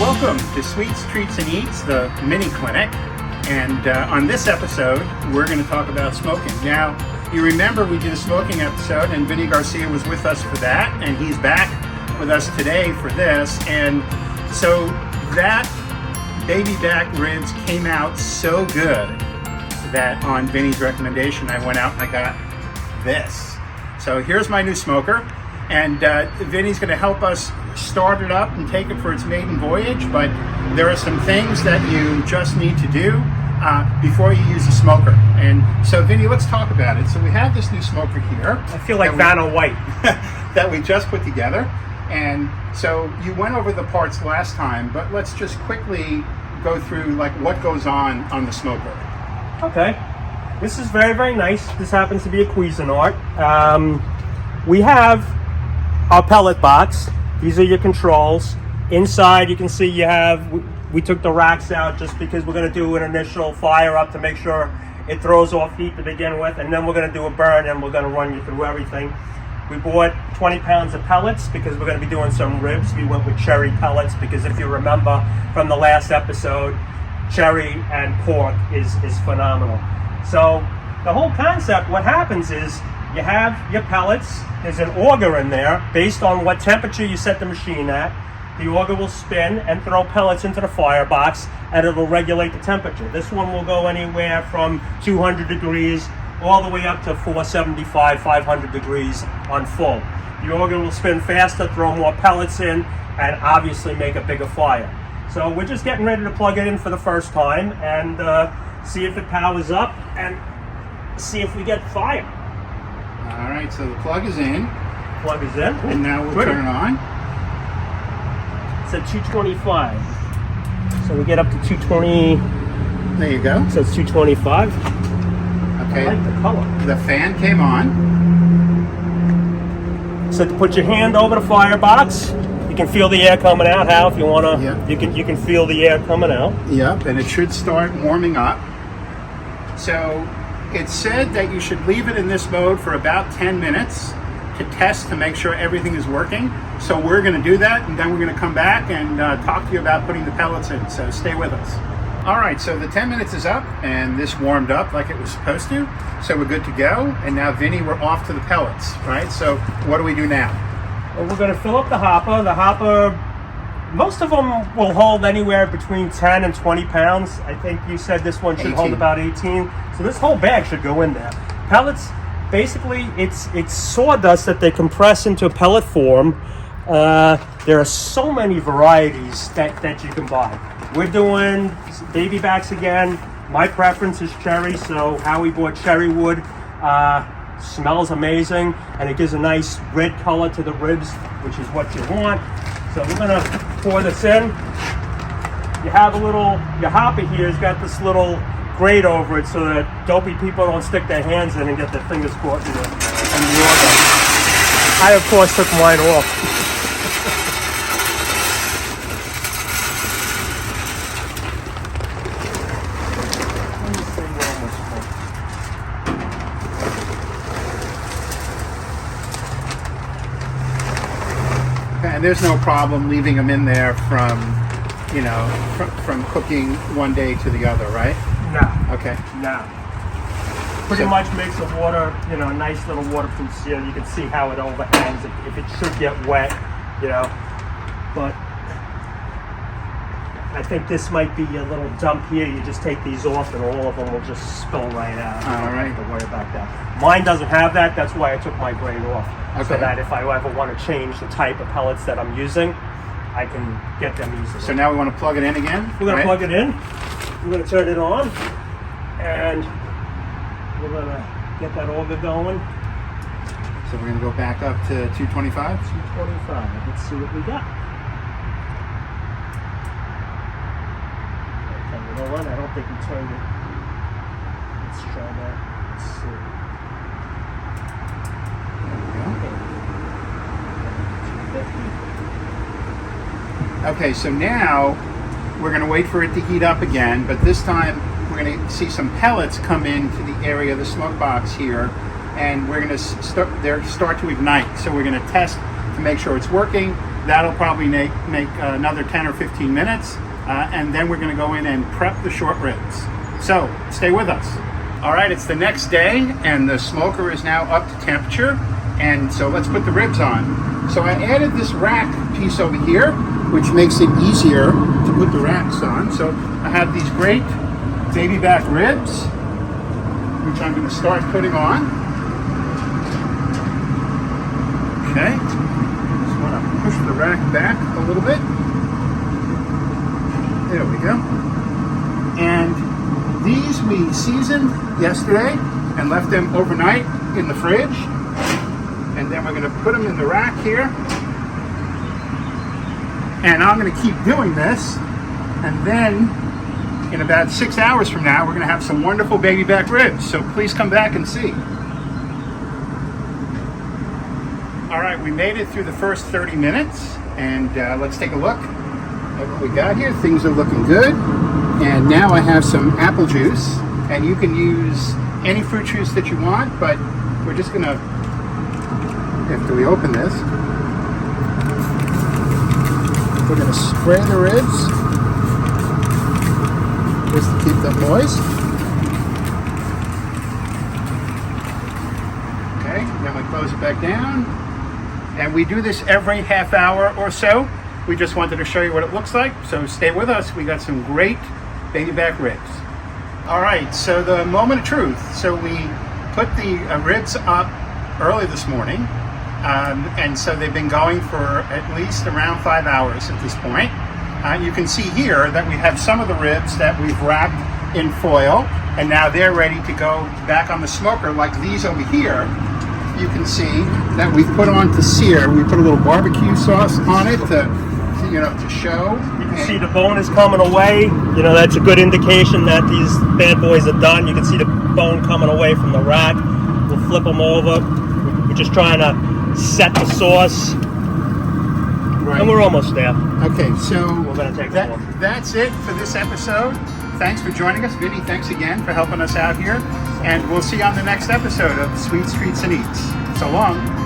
Welcome to Sweets, Treats, and Eats, the mini clinic. And on this episode, we're going to talk about smoking. Now, you remember we did a smoking episode, and Vinny Garcia was with us for that, and he's back with us today for this. And so that baby back ribs came out so good that on Vinny's recommendation, I went out and I got this. So here's my new smoker, and Vinny's going to help us start it up and take it for its maiden voyage, but there are some things that you just need to do before you use the smoker. And so Vinny, let's talk about it. So we have this new smoker here. I feel like Vanna White. that we just put together. And so you went over the parts last time, but let's just quickly go through like what goes on the smoker. Okay. This is very, very nice. This happens to be a Cuisinart. We have our pellet box. These are your controls. Inside you can see you have, we took the racks out just because we're going to do an initial fire up to make sure it throws off heat to begin with, and then we're going to do a burn and we're going to run you through everything. We bought 20 pounds of pellets because we're going to be doing some ribs. We went with cherry pellets because if you remember from the last episode, cherry and pork is phenomenal. So the whole concept, what happens is you have your pellets. There's an auger in there based on what temperature you set the machine at. The auger will spin and throw pellets into the firebox, and it'll regulate the temperature. This one will go anywhere from 200 degrees all the way up to 475, 500 degrees on full. The auger will spin faster, throw more pellets in, and obviously make a bigger fire. So we're just getting ready to plug it in for the first time and see if it powers up and see if we get fire. All right, so the plug is in. Plug is in. And now we'll turn it on. It's at 225. So we get up to 220. There you go. So it's 225. Okay. I like the color. The fan came on. So to put your hand over the firebox, you can feel the air coming out. Hal, if you wanna, Yep. you can feel the air coming out. Yep, and it should start warming up. So it said that you should leave it in this mode for about 10 minutes to test to make sure everything is working. So we're going to do that, and then we're going to come back and talk to you about putting the pellets in. So stay with us. All right, so the 10 minutes is up, and this warmed up like it was supposed to. So we're good to go. And now, Vinny, we're off to the pellets, right? So what do we do now? Well, we're going to fill up the hopper. The hopper, most of them will hold anywhere between 10 and 20 pounds. I think you said this one should 18. hold about 18. So this whole bag should go in there. Pellets, basically, it's sawdust that they compress into pellet form. There are so many varieties that you can buy. We're doing baby backs again. My preference is cherry, so Howie bought cherry wood. Smells amazing, and it gives a nice red color to the ribs, which is what you want. So we're gonna pour this in. You have your hopper here has got this little grate over it so that dopey people don't stick their hands in and get their fingers caught in the auger. I, of course, took mine off. And there's no problem leaving them in there from, from cooking one day to the other, right? No. Okay. No. Pretty much makes the water, a nice little waterproof seal. You can see how it overhangs if it should get wet, But I think this might be a little dump here. You just take these off and all of them will just spill right out. All right. Don't have to worry about that. Mine doesn't have that. That's why I took my grate off. Okay. So that if I ever want to change the type of pellets that I'm using, I can get them easily. So now we want to plug it in again? We're going to plug it in. We're going to turn it on. And we're going to get that auger going. So we're going to go back up to 225? 225. Let's see what we got. Okay, you know what? I don't think we turned it. Let's try that. Let's see. Okay, so now we're going to wait for it to heat up again, but this time we're going to see some pellets come into the area of the smoke box here, and we're going to start to ignite. So we're going to test to make sure it's working, That'll probably make another 10 or 15 minutes. And then we're going to go in and prep the short ribs. So stay with us. All right, it's the next day and the smoker is now up to temperature. And so let's put the ribs on. So I added this rack piece over here, which makes it easier to put the racks on. So I have these great baby back ribs, which I'm going to start putting on. Okay, just want to push the rack back a little bit. There we go. And these we seasoned yesterday and left them overnight in the fridge. And then we're going to put them in the rack here. And I'm going to keep doing this. And then in about 6 hours from now, we're going to have some wonderful baby back ribs. So please come back and see. All right, we made it through the first 30 minutes. And let's take a look at what we got here. Things are looking good. And now I have some apple juice. And you can use any fruit juice that you want, but we're just going to, after we open this, we're going to spray the ribs just to keep them moist. Okay, then we close it back down. And we do this every half hour or so. We just wanted to show you what it looks like, so stay with us. We got some great baby back ribs. All right, so the moment of truth. So we put the ribs up early this morning, and so they've been going for at least around 5 hours at this point. You can see here that we have some of the ribs that we've wrapped in foil, and now they're ready to go back on the smoker, like these over here. You can see that we put on to sear. We put a little barbecue sauce on it to show. You can see the bone is coming away. You know, that's a good indication that these bad boys are done. You can see the bone coming away from the rack. We'll flip them over. We're just trying to set the sauce. Right. And we're almost there. Okay, so we're going to take that's it for this episode. Thanks for joining us. Vinny, thanks again for helping us out here. And we'll see you on the next episode of Sweets, Treats, and Eats. So long.